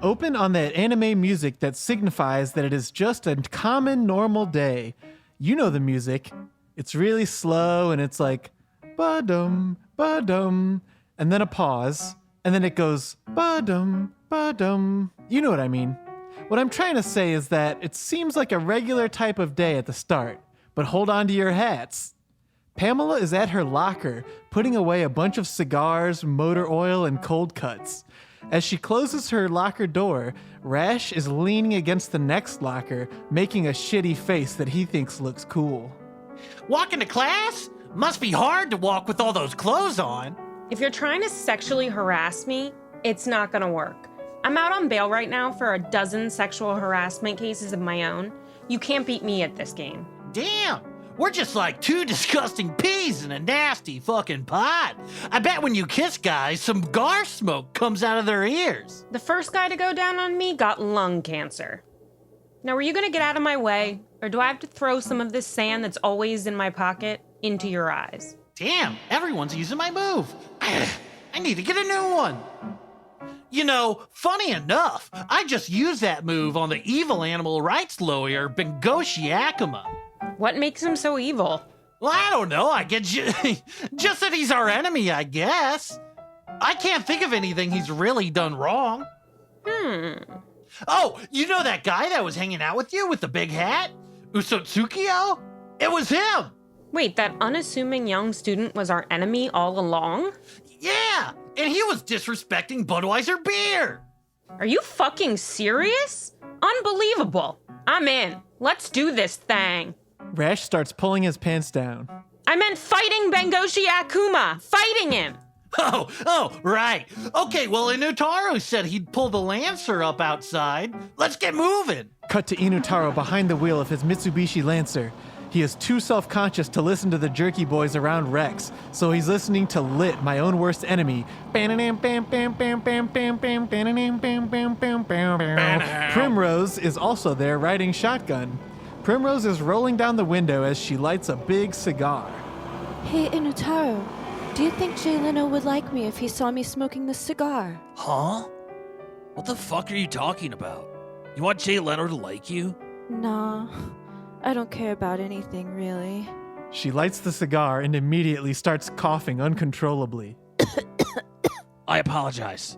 Open on that anime music that signifies that it is just a common, normal day. You know the music. It's really slow and it's like, ba-dum, ba-dum, and then a pause, and then it goes, ba-dum, ba-dum. You know what I mean. What I'm trying to say is that it seems like a regular type of day at the start, but hold on to your hats. Pamela is at her locker, putting away a bunch of cigars, motor oil, and cold cuts. As she closes her locker door, Rash is leaning against the next locker, making a shitty face that he thinks looks cool. Walking to class? Must be hard to walk with all those clothes on. If you're trying to sexually harass me, it's not gonna work. I'm out on bail right now for a dozen sexual harassment cases of my own. You can't beat me at this game. Damn, we're just like two disgusting peas in a nasty fucking pot. I bet when you kiss guys, some gar smoke comes out of their ears. The first guy to go down on me got lung cancer. Now, are you gonna get out of my way, or do I have to throw some of this sand that's always in my pocket into your eyes? Damn, everyone's using my move. I need to get a new one. You know, funny enough, I just used that move on the evil animal rights lawyer, Bengoshi Akuma. What makes him so evil? Well, I don't know. I get just that he's our enemy, I guess. I can't think of anything he's really done wrong. Oh, you know that guy that was hanging out with you with the big hat? Usotsukio? It was him. Wait, that unassuming young student was our enemy all along? Yeah, and he was disrespecting Budweiser beer. Are you fucking serious? Unbelievable. I'm in. Let's do this thing. Rash starts pulling his pants down. I meant fighting Bengoshi Akuma. Fighting him. Oh, right. Okay, well, Inutaro said he'd pull the Lancer up outside. Let's get moving. Cut to Inutaro behind the wheel of his Mitsubishi Lancer. He is too self-conscious to listen to the jerky boys around Rex, so he's listening to Lit, my own worst enemy. Primrose is also there riding shotgun. Primrose is rolling down the window as she lights a big cigar. Hey, Inutaro, do you think Jay Leno would like me if he saw me smoking this cigar? Huh? What the fuck are you talking about? You want Jay Leno to like you? Nah, I don't care about anything, really. She lights the cigar and immediately starts coughing uncontrollably. I apologize,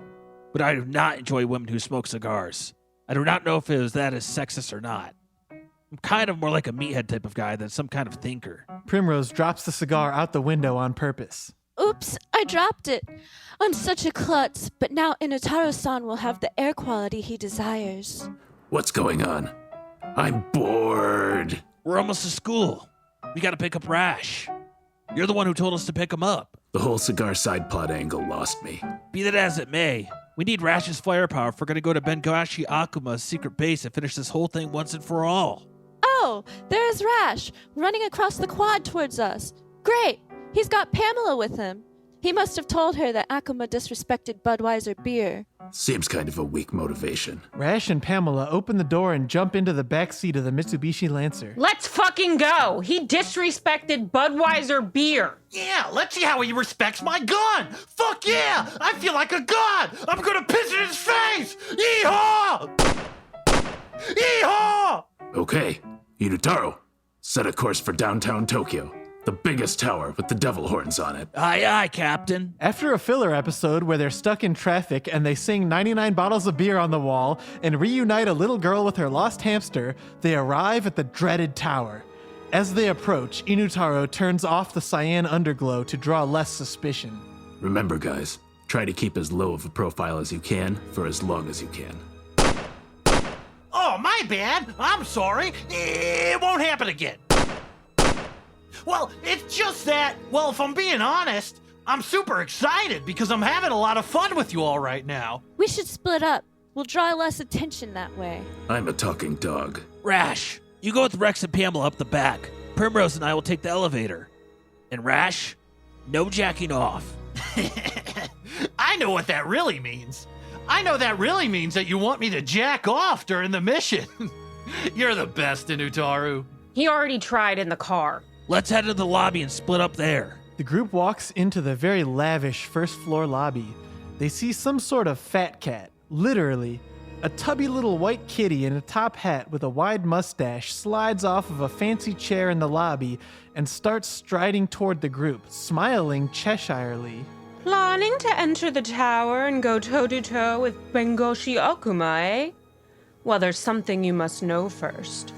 but I do not enjoy women who smoke cigars. I do not know if that is sexist or not. I'm kind of more like a meathead type of guy than some kind of thinker. Primrose drops the cigar out the window on purpose. Oops, I dropped it. I'm such a klutz, but now Inutaro-san will have the air quality he desires. What's going on? I'm bored. We're almost to school. We gotta pick up Rash. You're the one who told us to pick him up. The whole cigar side plot angle lost me. Be that as it may, we need Rash's firepower if we're gonna go to Bengoshi Akuma's secret base and finish this whole thing once and for all. Oh, there's Rash, running across the quad towards us. Great, he's got Pamela with him. He must have told her that Akuma disrespected Budweiser beer. Seems kind of a weak motivation. Rash and Pamela open the door and jump into the back seat of the Mitsubishi Lancer. Let's fucking go. He disrespected Budweiser beer. Yeah, let's see how he respects my gun. Fuck yeah, I feel like a god. I'm gonna piss in his face. Yeehaw! Yeehaw! Okay, Inutaro, set a course for downtown Tokyo. The biggest tower with the devil horns on it. Aye, aye, Captain. After a filler episode where they're stuck in traffic and they sing 99 bottles of beer on the wall and reunite a little girl with her lost hamster, they arrive at the dreaded tower. As they approach, Inutaro turns off the cyan underglow to draw less suspicion. Remember, guys, try to keep as low of a profile as you can for as long as you can. Oh, my bad. I'm sorry. It won't happen again. Well, it's just that, well, if I'm being honest, I'm super excited because I'm having a lot of fun with you all right now. We should split up. We'll draw less attention that way. I'm a talking dog. Rash, you go with Rex and Pamela up the back. Primrose and I will take the elevator. And Rash, no jacking off. I know what that really means. I know that really means that you want me to jack off during the mission. You're the best, Inutaro. He already tried in the car. Let's head to the lobby and split up there. The group walks into the very lavish first floor lobby. They see some sort of fat cat, literally, A tubby little white kitty in a top hat with a wide mustache slides off of a fancy chair in the lobby and starts striding toward the group, smiling Cheshirely. Planning to enter the tower and go toe-to-toe with Bengoshi Akuma, eh? Well, there's something you must know first.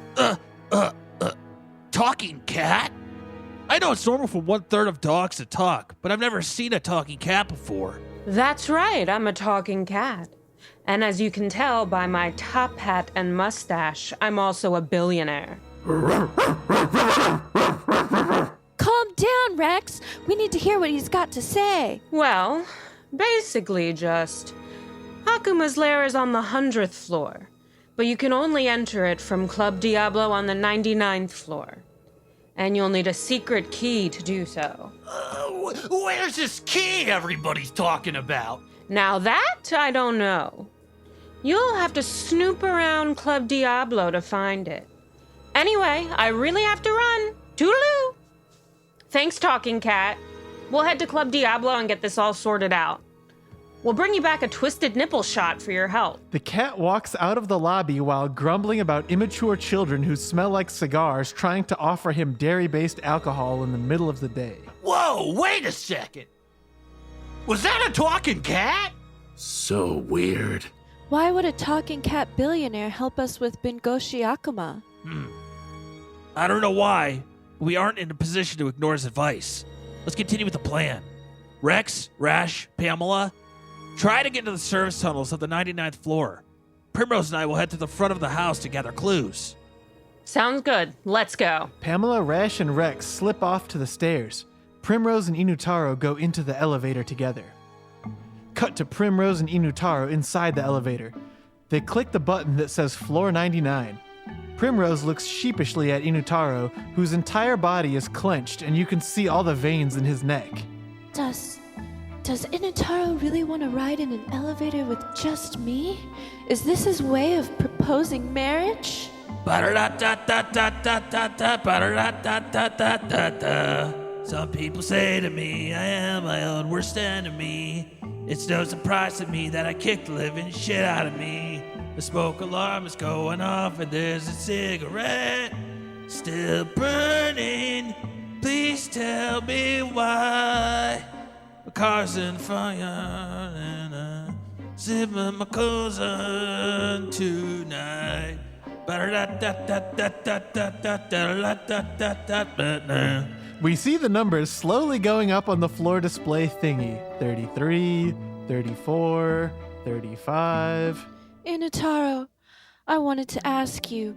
Talking cat? I know it's normal for 1/3 of dogs to talk, but I've never seen a talking cat before. That's right, I'm a talking cat. And as you can tell by my top hat and mustache, I'm also a billionaire. Calm down, Rex. We need to hear what he's got to say. Well, basically just... Akuma's lair is on the 100th floor, but you can only enter it from Club Diablo on the 99th floor. And you'll need a secret key to do so. Where's this key everybody's talking about? Now that, I don't know. You'll have to snoop around Club Diablo to find it. Anyway, I really have to run. Toodaloo! Thanks, Talking Cat. We'll head to Club Diablo and get this all sorted out. We'll bring you back a twisted nipple shot for your help. The cat walks out of the lobby while grumbling about immature children who smell like cigars trying to offer him dairy-based alcohol in the middle of the day. Whoa, wait a second. Was that a talking cat? So weird. Why would a talking cat billionaire help us with Bengoshi Akuma? I don't know why, but we aren't in a position to ignore his advice. Let's continue with the plan. Rex, Rash, Pamela, try to get into the service tunnels of the 99th floor. Primrose and I will head to the front of the house to gather clues. Sounds good. Let's go. Pamela, Rash, and Rex slip off to the stairs. Primrose and Inutaro go into the elevator together. Cut to Primrose and Inutaro inside the elevator. They click the button that says Floor 99. Primrose looks sheepishly at Inutaro, whose entire body is clenched and you can see all the veins in his neck. Does Inutaro really want to ride in an elevator with just me? Is this his way of proposing marriage? Some people say to me, I am my own worst enemy. It's no surprise to me that I kicked the living shit out of me. The smoke alarm is going off and there's a cigarette still burning. Please tell me why. My car's in fire and I'm sipping my clothes on tonight. We see the numbers slowly going up on the floor display thingy. 33, 34, 35. Inutaro, I wanted to ask you,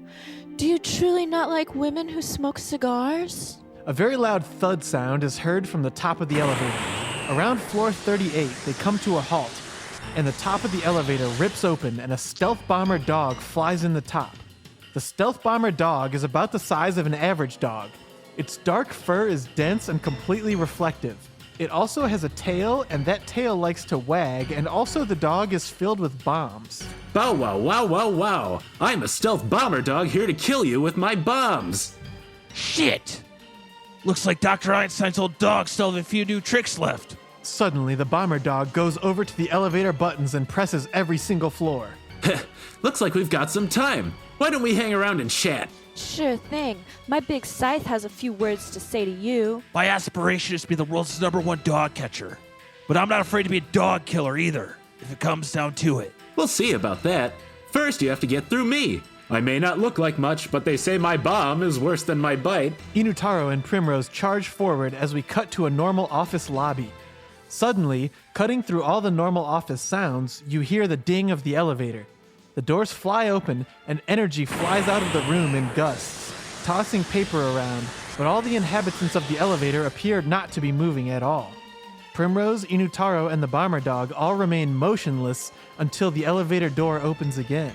do you truly not like women who smoke cigars? A very loud thud sound is heard from the top of the elevator. Around floor 38, they come to a halt, and the top of the elevator rips open and a stealth bomber dog flies in the top. The stealth bomber dog is about the size of an average dog. Its dark fur is dense and completely reflective. It also has a tail, and that tail likes to wag, and also the dog is filled with bombs. Bow wow wow wow wow. I'm a stealth bomber dog here to kill you with my bombs. Shit! Looks like Dr. Einstein's old dog still have a few new tricks left. Suddenly, the bomber dog goes over to the elevator buttons and presses every single floor. Looks like we've got some time. Why don't we hang around and chat? Sure thing. My big scythe has a few words to say to you. My aspiration is to be the world's #1 dog catcher. But I'm not afraid to be a dog killer either, if it comes down to it. We'll see about that. First, you have to get through me. I may not look like much, but they say my bomb is worse than my bite. Inutaro and Primrose charge forward as we cut to a normal office lobby. Suddenly, cutting through all the normal office sounds, you hear the ding of the elevator. The doors fly open and energy flies out of the room in gusts, tossing paper around, but all the inhabitants of the elevator appear not to be moving at all. Primrose, Inutaro, and the bomber dog all remain motionless until the elevator door opens again.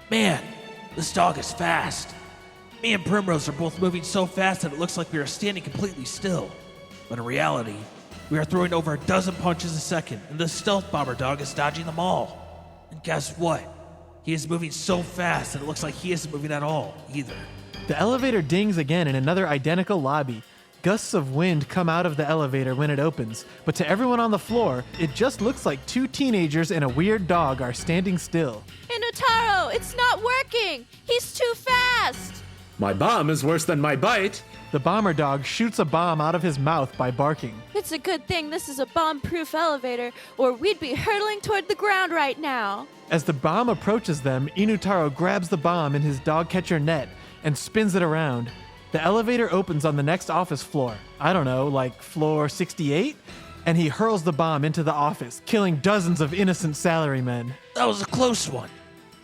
Man, this dog is fast. Me and Primrose are both moving so fast that it looks like we are standing completely still. But in reality, we are throwing over a dozen punches a second, and this stealth bomber dog is dodging them all. And guess what? He is moving so fast that it looks like he isn't moving at all, either. The elevator dings again in another identical lobby. Gusts of wind come out of the elevator when it opens, but to everyone on the floor, it just looks like two teenagers and a weird dog are standing still. Inutaro, it's not working! He's too fast! My bomb is worse than my bite. The bomber dog shoots a bomb out of his mouth by barking. It's a good thing this is a bomb-proof elevator, or we'd be hurtling toward the ground right now. As the bomb approaches them, Inutaro grabs the bomb in his Dogcatcher net and spins it around. The elevator opens on the next office floor. I don't know, like floor 68? And he hurls the bomb into the office, killing dozens of innocent salarymen. That was a close one.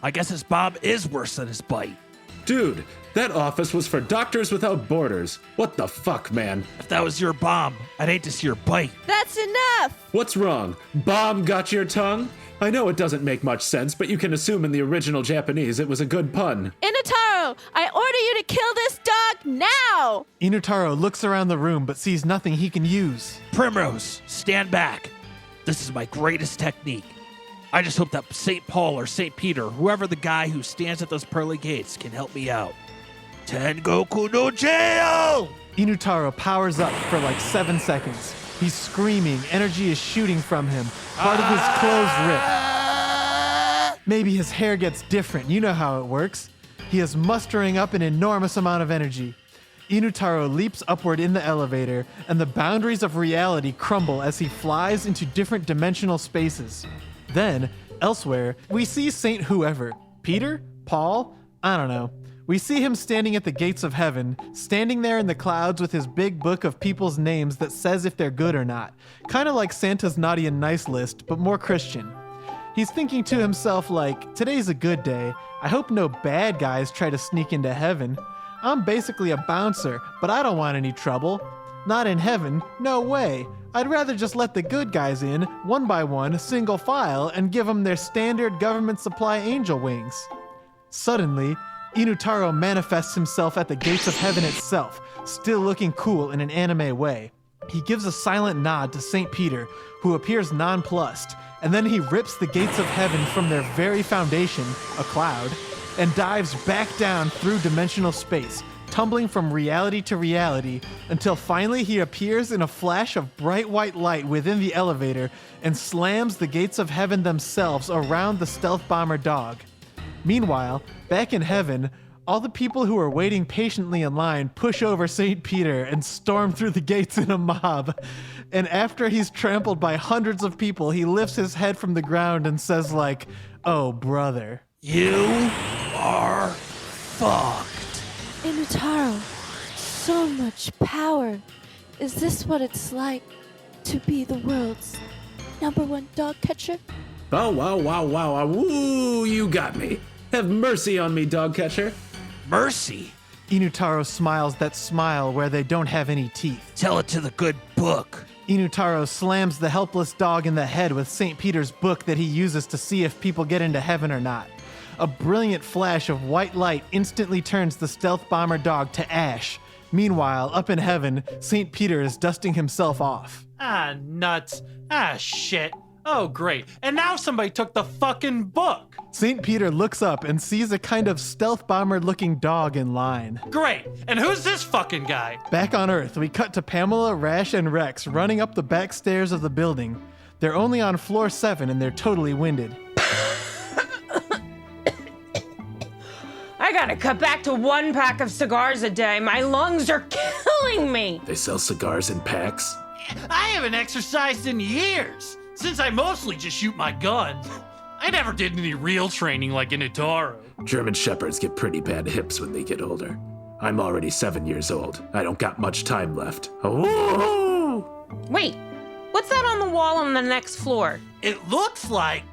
I guess his bomb is worse than his bite. Dude, that office was for Doctors Without Borders. What the fuck, man? If that was your bomb, I'd hate to see your bite. That's enough! What's wrong? Bomb got your tongue? I know it doesn't make much sense, but you can assume in the original Japanese it was a good pun. Inutaro, I order you to kill this dog now! Inutaro looks around the room but sees nothing he can use. Primrose, stand back. This is my greatest technique. I just hope that St. Paul or St. Peter, whoever the guy who stands at those pearly gates, can help me out. Tengoku no jail! Inutaro powers up for like 7 seconds. He's screaming, energy is shooting from him. Part of his clothes rip. Maybe his hair gets different, you know how it works. He is mustering up an enormous amount of energy. Inutaro leaps upward in the elevator, and the boundaries of reality crumble as he flies into different dimensional spaces. Then, elsewhere, we see Saint Whoever. Peter? Paul? I don't know. We see him standing at the gates of heaven, standing there in the clouds with his big book of people's names that says if they're good or not. Kind of like Santa's naughty and nice list, but more Christian. He's thinking to himself like, today's a good day. I hope no bad guys try to sneak into heaven. I'm basically a bouncer, but I don't want any trouble. Not in heaven, no way. I'd rather just let the good guys in, one by one, single file, and give them their standard government supply angel wings. Suddenly, Inutaro manifests himself at the gates of heaven itself, still looking cool in an anime way. He gives a silent nod to St. Peter, who appears nonplussed, and then he rips the gates of heaven from their very foundation, a cloud, and dives back down through dimensional space, tumbling from reality to reality, until finally he appears in a flash of bright white light within the elevator and slams the gates of heaven themselves around the stealth bomber dog. Meanwhile, back in heaven, all the people who are waiting patiently in line push over St. Peter and storm through the gates in a mob. And after he's trampled by hundreds of people, he lifts his head from the ground and says like, "Oh, brother." You are fucked. Inutaro, so much power. Is this what it's like to be the world's #1 dog catcher? Oh, wow. Woo, you got me. Have mercy on me, Dogcatcher. Mercy? Inutaro smiles that smile where they don't have any teeth. Tell it to the good book. Inutaro slams the helpless dog in the head with St. Peter's book that he uses to see if people get into heaven or not. A brilliant flash of white light instantly turns the stealth bomber dog to ash. Meanwhile, up in heaven, St. Peter is dusting himself off. Ah, nuts. Ah, shit. Oh, great. And now somebody took the fucking book. St. Peter looks up and sees a kind of stealth bomber-looking dog in line. Great. And who's this fucking guy? Back on Earth, we cut to Pamela, Rash, and Rex running up the back stairs of the building. They're only on floor 7 and they're totally winded. I gotta cut back to 1 pack of cigars a day. My lungs are killing me. They sell cigars in packs. I haven't exercised in years, since I mostly just shoot my gun. I never did any real training like Inutaro. German Shepherds get pretty bad hips when they get older. I'm already 7 years old. I don't got much time left. Oh! Wait, what's that on the wall on the next floor? It looks like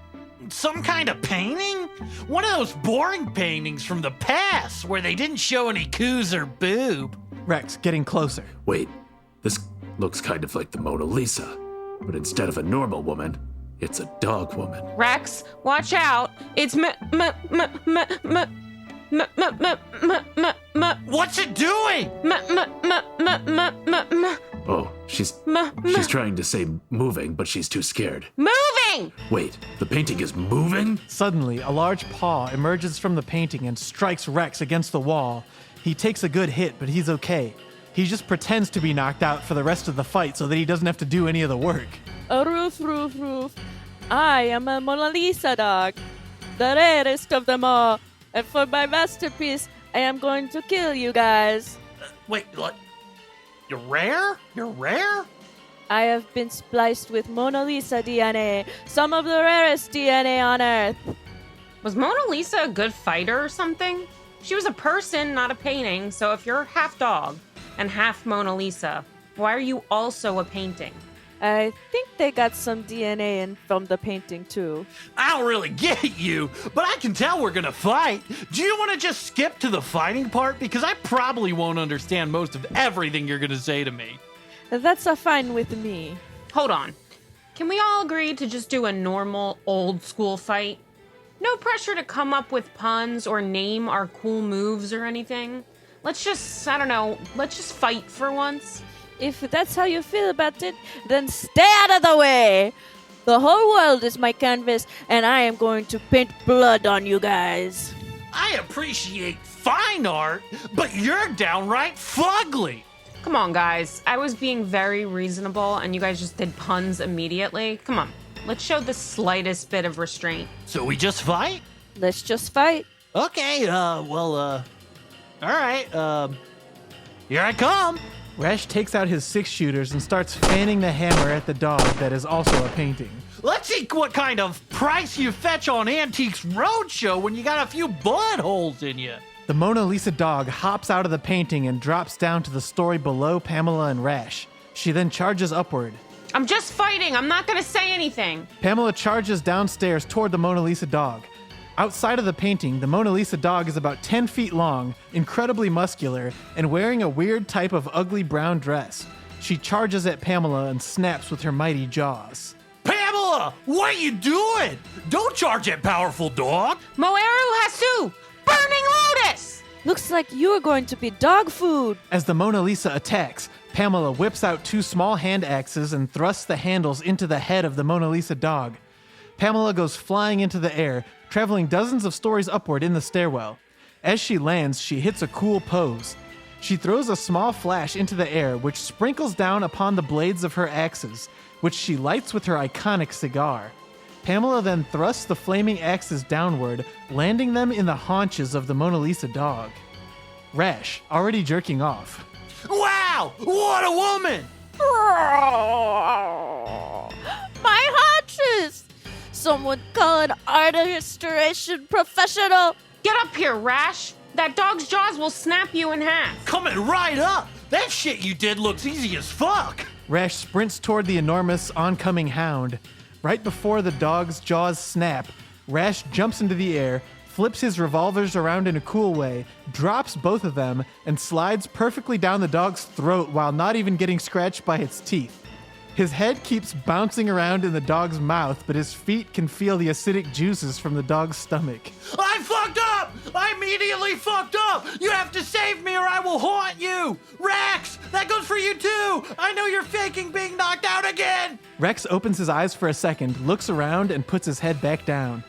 some kind of painting? One of those boring paintings from the past where they didn't show any coos or boob. Rex, getting closer. Wait, this looks kind of like the Mona Lisa, but instead of a normal woman, it's a dog woman. Rex, watch out. It's What's it doing? Oh, she's trying to say moving, but she's too scared. moving! Wait, the painting is moving? Suddenly, a large paw emerges from the painting and strikes Rex against the wall. He takes a good hit, but he's okay. He just pretends to be knocked out for the rest of the fight so that he doesn't have to do any of the work. Roof, roof, roof. I am a Mona Lisa dog, the rarest of them all. And for my masterpiece, I am going to kill you guys. Wait, what? You're rare? You're rare? I have been spliced with Mona Lisa DNA, some of the rarest DNA on Earth. Was Mona Lisa a good fighter or something? She was a person, not a painting, so if you're half dog and half Mona Lisa, why are you also a painting? I think they got some DNA in from the painting too. I don't really get you, but I can tell we're gonna fight. Do you want to just skip to the fighting part? Because I probably won't understand most of everything you're gonna say to me. That's a fine with me. Hold on. Can we all agree to just do a normal, old school fight? No pressure to come up with puns or name our cool moves or anything. Let's just, I don't know, let's just fight for once. If that's how you feel about it, then stay out of the way. The whole world is my canvas, and I am going to paint blood on you guys. I appreciate fine art, but you're downright fugly. Come on, guys. I was being very reasonable, and you guys just did puns immediately. Come on. Let's show the slightest bit of restraint. So we just fight? Let's just fight. Okay, all right, here I come. Rash takes out his 6-shooters and starts fanning the hammer at the dog that is also a painting. Let's see what kind of price you fetch on Antiques Roadshow when you got a few bullet holes in you. The Mona Lisa dog hops out of the painting and drops down to the story below Pamela and Rash. She then charges upward. I'm just fighting. I'm not going to say anything. Pamela charges downstairs toward the Mona Lisa dog. Outside of the painting, the Mona Lisa dog is about 10 feet long, incredibly muscular, and wearing a weird type of ugly brown dress. She charges at Pamela and snaps with her mighty jaws. Pamela, what are you doing? Don't charge that powerful dog. Moeru Hasu! Burning Lotus! Looks like you are going to be dog food. As the Mona Lisa attacks, Pamela whips out 2 small hand axes and thrusts the handles into the head of the Mona Lisa dog. Pamela goes flying into the air, traveling dozens of stories upward in the stairwell. As she lands, she hits a cool pose. She throws a small flash into the air, which sprinkles down upon the blades of her axes, which she lights with her iconic cigar. Pamela then thrusts the flaming axes downward, landing them in the haunches of the Mona Lisa dog. Rash, already jerking off. Wow, what a woman! My haunches! Someone call an art restoration professional. Get up here, Rash. That dog's jaws will snap you in half. Coming right up. That shit you did looks easy as fuck. Rash sprints toward the enormous oncoming hound. Right before the dog's jaws snap, Rash jumps into the air, flips his revolvers around in a cool way, drops both of them, and slides perfectly down the dog's throat while not even getting scratched by its teeth. His head keeps bouncing around in the dog's mouth, but his feet can feel the acidic juices from the dog's stomach. I fucked up! I immediately fucked up! You have to save me or I will haunt you! Rex, that goes for you too! I know you're faking being knocked out again! Rex opens his eyes for a second, looks around, and puts his head back down.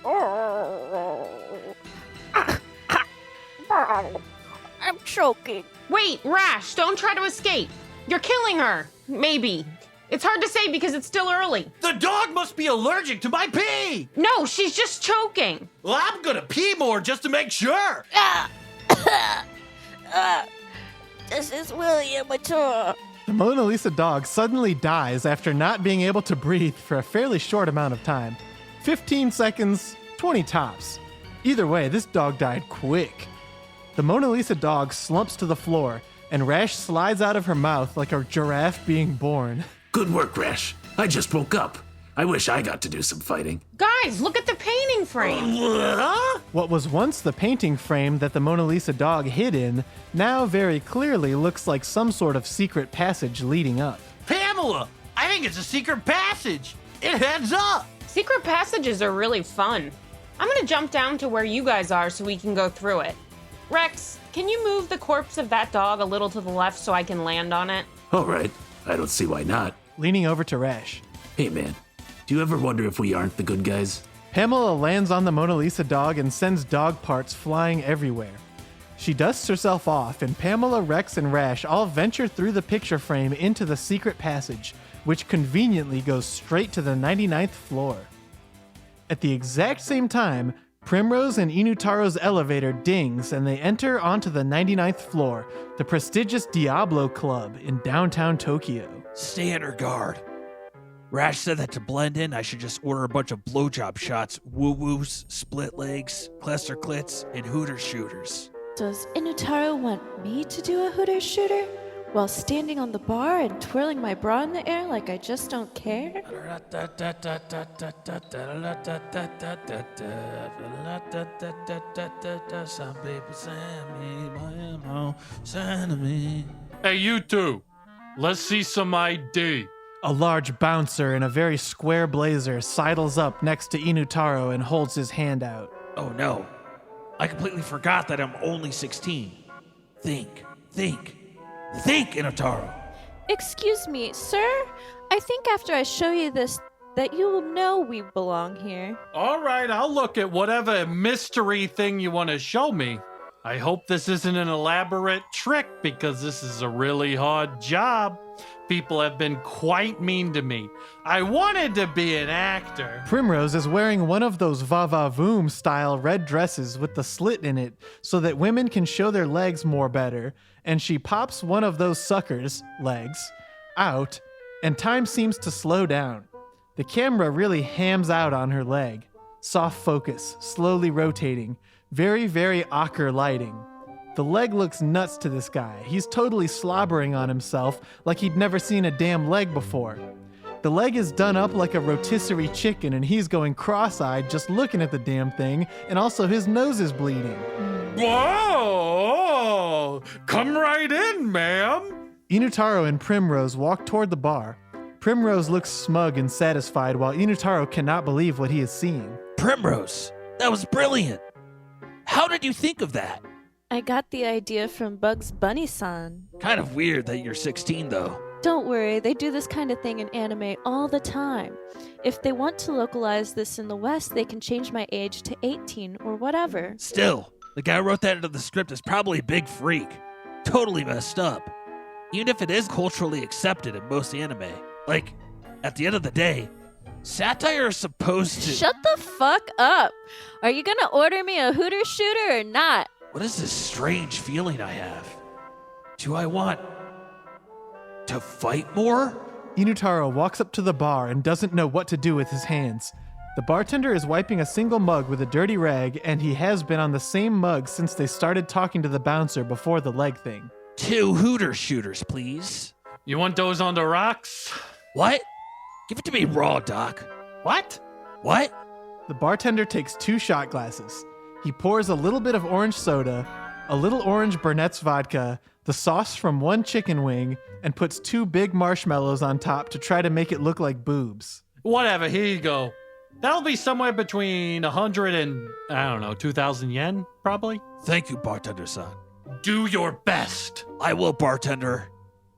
I'm choking. Wait, Rash, don't try to escape. You're killing her. Maybe. It's hard to say because it's still early. The dog must be allergic to my pee! No, she's just choking. Well, I'm gonna pee more just to make sure! This is really immature. The Mona Lisa dog suddenly dies after not being able to breathe for a fairly short amount of time. 15 seconds, 20 tops. Either way, this dog died quick. The Mona Lisa dog slumps to the floor, and Rash slides out of her mouth like a giraffe being born. Good work, Rash. I just woke up. I wish I got to do some fighting. Guys, look at the painting frame. Huh? What was once the painting frame that the Mona Lisa dog hid in, now very clearly looks like some sort of secret passage leading up. Pamela, I think it's a secret passage. It heads up. Secret passages are really fun. I'm gonna jump down to where you guys are so we can go through it. Rex, can you move the corpse of that dog a little to the left so I can land on it? All right. I don't see why not. Leaning over to Rash. Hey, man. Do you ever wonder if we aren't the good guys? Pamela lands on the Mona Lisa dog and sends dog parts flying everywhere. She dusts herself off, and Pamela, Rex, and Rash all venture through the picture frame into the secret passage, which conveniently goes straight to the 99th floor. At the exact same time, Primrose and Inutaro's elevator dings and they enter onto the 99th floor, the prestigious Diablo Club in downtown Tokyo. Stay under guard. Rash said that to blend in, I should just order a bunch of blowjob shots, woo-woos, split legs, cluster clits, and hooter shooters. Does Inutaro want me to do a hooter shooter while standing on the bar and twirling my bra in the air like I just don't care? Some people send me. Hey, you two. Let's see some ID. A large bouncer in a very square blazer sidles up next to Inutaro and holds his hand out. Oh no. I completely forgot that I'm only 16. Think, Inutaro. Excuse me, sir? I think after I show you this, that you will know we belong here. All right, I'll look at whatever mystery thing you want to show me. I hope this isn't an elaborate trick because this is a really hard job. People have been quite mean to me. I wanted to be an actor. Primrose is wearing one of those va-va-voom style red dresses with the slit in it so that women can show their legs more better, and she pops one of those suckers, legs, out, and time seems to slow down. The camera really hams out on her leg. Soft focus, slowly rotating, very, very ocker lighting. The leg looks nuts to this guy. He's totally slobbering on himself like he'd never seen a damn leg before. The leg is done up like a rotisserie chicken and he's going cross-eyed just looking at the damn thing, and also his nose is bleeding. Whoa! Come right in, ma'am. Inutaro and Primrose walk toward the bar. Primrose looks smug and satisfied while Inutaro cannot believe what he is seeing. Primrose, that was brilliant. How did you think of that? I got the idea from Bugs Bunny-san. Kind of weird that you're 16, though. Don't worry, they do this kind of thing in anime all the time. If they want to localize this in the West, they can change my age to 18 or whatever. Still, the guy who wrote that into the script is probably a big freak. Totally messed up. Even if it is culturally accepted in most anime. Like, at the end of the day, satire is supposed to... Shut the fuck up! Are you gonna order me a hooter shooter or not? What is this strange feeling I have? Do I want to fight more? Inutaro walks up to the bar and doesn't know what to do with his hands. The bartender is wiping a single mug with a dirty rag, and he has been on the same mug since they started talking to the bouncer before the leg thing. 2 hooter shooters, please. You want those on the rocks? What? Give it to me raw, Doc. What? What? The bartender takes 2 shot glasses. He pours a little bit of orange soda, a little orange Burnett's vodka, the sauce from 1 chicken wing, and puts 2 big marshmallows on top to try to make it look like boobs. Whatever, here you go. That'll be somewhere between 100 and, 2,000 yen, probably. Thank you, bartender-san. Do your best. I will, bartender.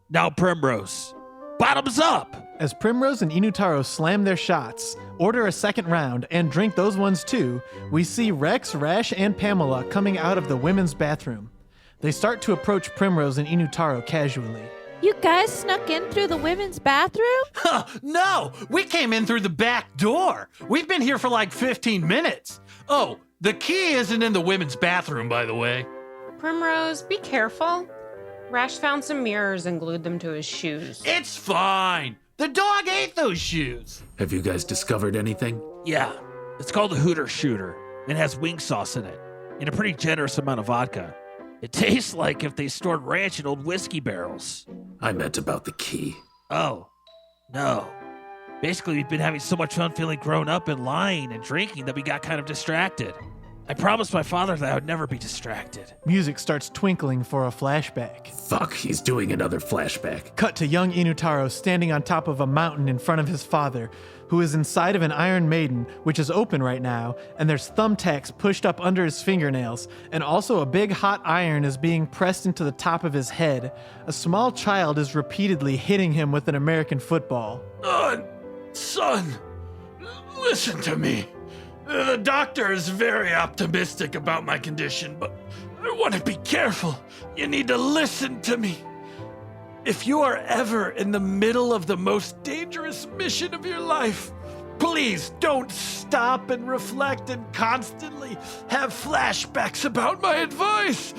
Now, Primrose. Bottoms up! As Primrose and Inutaro slam their shots, order a second round, and drink those ones too, we see Rex, Rash, and Pamela coming out of the women's bathroom. They start to approach Primrose and Inutaro casually. You guys snuck in through the women's bathroom? Huh, no, we came in through the back door. We've been here for like 15 minutes. Oh, the key isn't in the women's bathroom, by the way. Primrose, be careful. Rash found some mirrors and glued them to his shoes. It's fine. The dog ate those shoes. Have you guys discovered anything? Yeah, it's called a hooter shooter and has wing sauce in it and a pretty generous amount of vodka. It tastes like if they stored ranch in old whiskey barrels. I meant about the key. Oh, no. Basically, we've been having so much fun feeling grown up and lying and drinking that we got kind of distracted. I promised my father that I would never be distracted. Music starts twinkling for a flashback. Fuck, he's doing another flashback. Cut to young Inutaro standing on top of a mountain in front of his father, who is inside of an Iron Maiden, which is open right now, and there's thumbtacks pushed up under his fingernails, and also a big hot iron is being pressed into the top of his head. A small child is repeatedly hitting him with an American football. Son, listen to me. The doctor is very optimistic about my condition, but I want to be careful. You need to listen to me. If you are ever in the middle of the most dangerous mission of your life, please don't stop and reflect and constantly have flashbacks about my advice.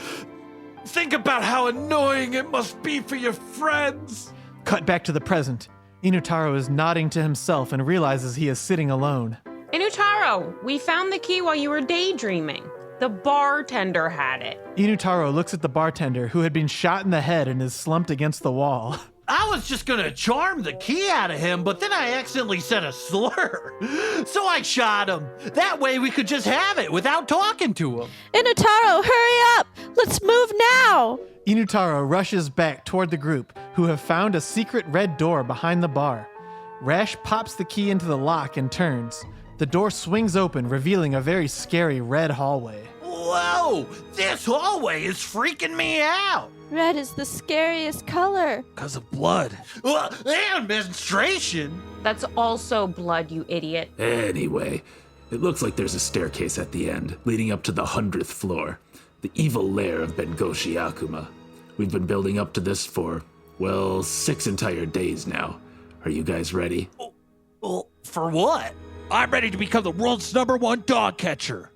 Think about how annoying it must be for your friends. Cut back to the present. Inutaro is nodding to himself and realizes he is sitting alone. Inutaro, we found the key while you were daydreaming. The bartender had it. Inutaro looks at the bartender who had been shot in the head and is slumped against the wall. I was just gonna charm the key out of him, but then I accidentally said a slur. So I shot him. That way we could just have it without talking to him. Inutaro, hurry up! Let's move now! Inutaro rushes back toward the group, who have found a secret red door behind the bar. Rash pops the key into the lock and turns. The door swings open, revealing a very scary red hallway. Whoa! This hallway is freaking me out. Red is the scariest color. Because of blood. And menstruation. That's also blood, you idiot. Anyway, it looks like there's a staircase at the end, leading up to the 100th floor. The evil lair of Bengoshi Akuma. We've been building up to this for, well, 6 entire days now. Are you guys ready? Well, for what? I'm ready to become the world's #1 dog catcher.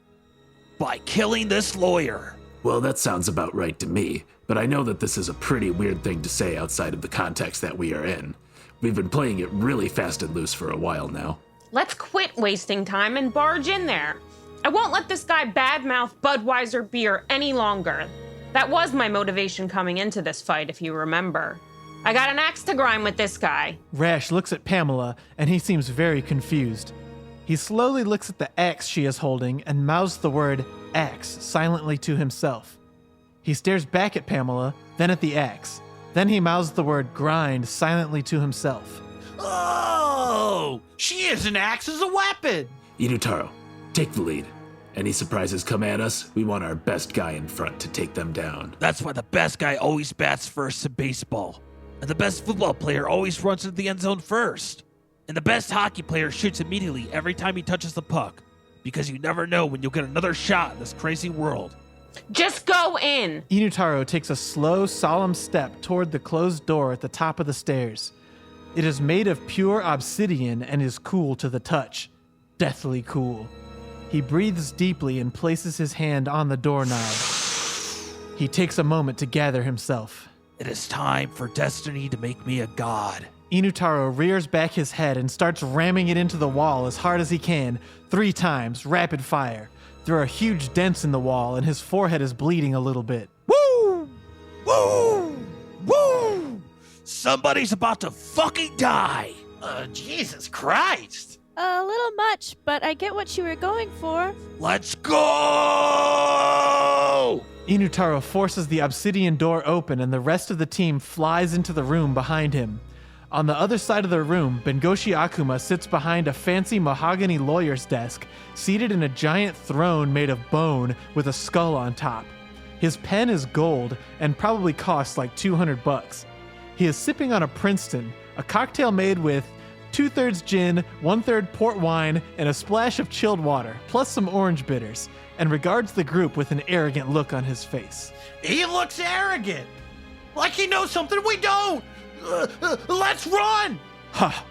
By killing this lawyer. Well, that sounds about right to me, but I know that this is a pretty weird thing to say outside of the context that we are in. We've been playing it really fast and loose for a while now. Let's quit wasting time and barge in there. I won't let this guy badmouth Budweiser beer any longer. That was my motivation coming into this fight, if you remember. I got an axe to grind with this guy. Rash looks at Pamela, and he seems very confused. He slowly looks at the axe she is holding and mouths the word axe silently to himself. He stares back at Pamela, then at the axe. Then he mouths the word grind silently to himself. Oh! She is an axe as a weapon! Inutaro, take the lead. Any surprises come at us, we want our best guy in front to take them down. That's why the best guy always bats first in baseball. And the best football player always runs into the end zone first. And the best hockey player shoots immediately every time he touches the puck. Because you never know when you'll get another shot in this crazy world. Just go in. Inutaro takes a slow, solemn step toward the closed door at the top of the stairs. It is made of pure obsidian and is cool to the touch. Deathly cool. He breathes deeply and places his hand on the doorknob. He takes a moment to gather himself. It is time for destiny to make me a god. Inutaro rears back his head and starts ramming it into the wall as hard as he can, 3 times, rapid fire. There are huge dents in the wall, and his forehead is bleeding a little bit. Woo! Woo! Woo! Somebody's about to fucking die! Jesus Christ! A little much, but I get what you were going for. Let's go! Inutaro forces the obsidian door open, and the rest of the team flies into the room behind him. On the other side of the room, Bengoshi Akuma sits behind a fancy mahogany lawyer's desk, seated in a giant throne made of bone with a skull on top. His pen is gold and probably costs like $200. He is sipping on a Princeton, a cocktail made with 2/3 gin, 1/3 port wine, and a splash of chilled water, plus some orange bitters, and regards the group with an arrogant look on his face. He looks arrogant! Like he knows something we don't! Let's run! Ha!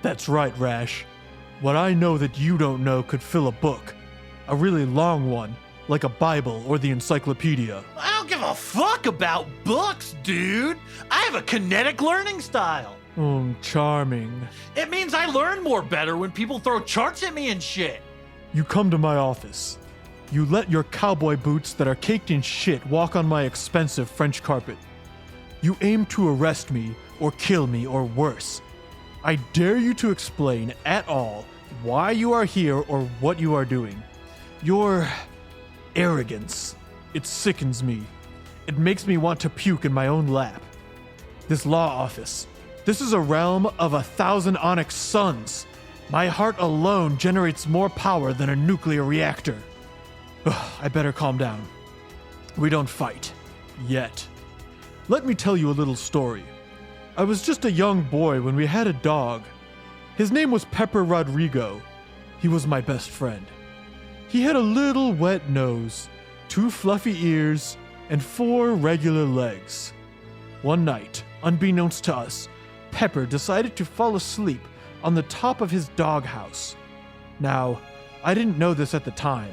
That's right, Rash. What I know that you don't know could fill a book. A really long one, like a Bible or the encyclopedia. I don't give a fuck about books, dude! I have a kinetic learning style! Charming. It means I learn more better when people throw charts at me and shit! You come to my office. You let your cowboy boots that are caked in shit walk on my expensive French carpet. You aim to arrest me, or kill me, or worse. I dare you to explain at all why you are here or what you are doing. Your arrogance, it sickens me. It makes me want to puke in my own lap. This law office, this is a realm of 1,000 onyx suns. My heart alone generates more power than a nuclear reactor. I better calm down. We don't fight. Yet. Let me tell you a little story. I was just a young boy when we had a dog. His name was Pepper Rodrigo. He was my best friend. He had a little wet nose, 2 fluffy ears, and 4 regular legs. One night, unbeknownst to us, Pepper decided to fall asleep on the top of his doghouse. Now, I didn't know this at the time,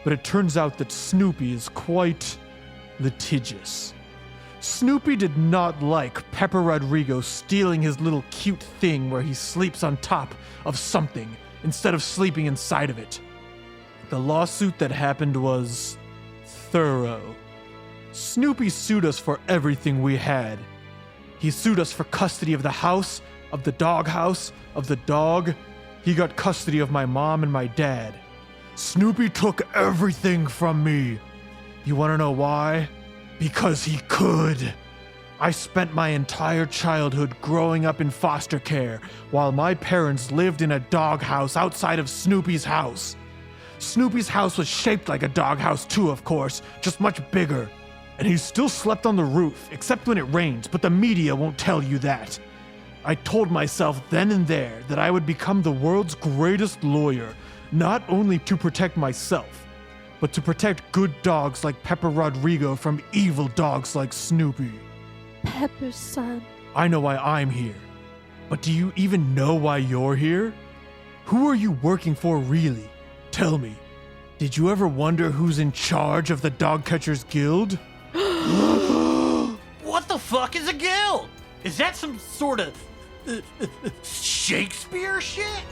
but it turns out that Snoopy is quite litigious. Snoopy did not like Pepper Rodrigo stealing his little cute thing where he sleeps on top of something instead of sleeping inside of it. The lawsuit that happened was thorough. Snoopy sued us for everything we had. He sued us for custody of the house, of the doghouse, of the dog. He got custody of my mom and my dad. Snoopy took everything from me. You want to know why? Because he could. I spent my entire childhood growing up in foster care while my parents lived in a doghouse outside of Snoopy's house. Snoopy's house was shaped like a doghouse too, of course, just much bigger. And he still slept on the roof, except when it rains, but the media won't tell you that. I told myself then and there that I would become the world's greatest lawyer, not only to protect myself, but to protect good dogs like Pepper Rodrigo from evil dogs like Snoopy. Pepper's son. I know why I'm here. But do you even know why you're here? Who are you working for really? Tell me. Did you ever wonder who's in charge of the Dogcatchers Guild? What the fuck is a guild? Is that some sort of Shakespeare shit?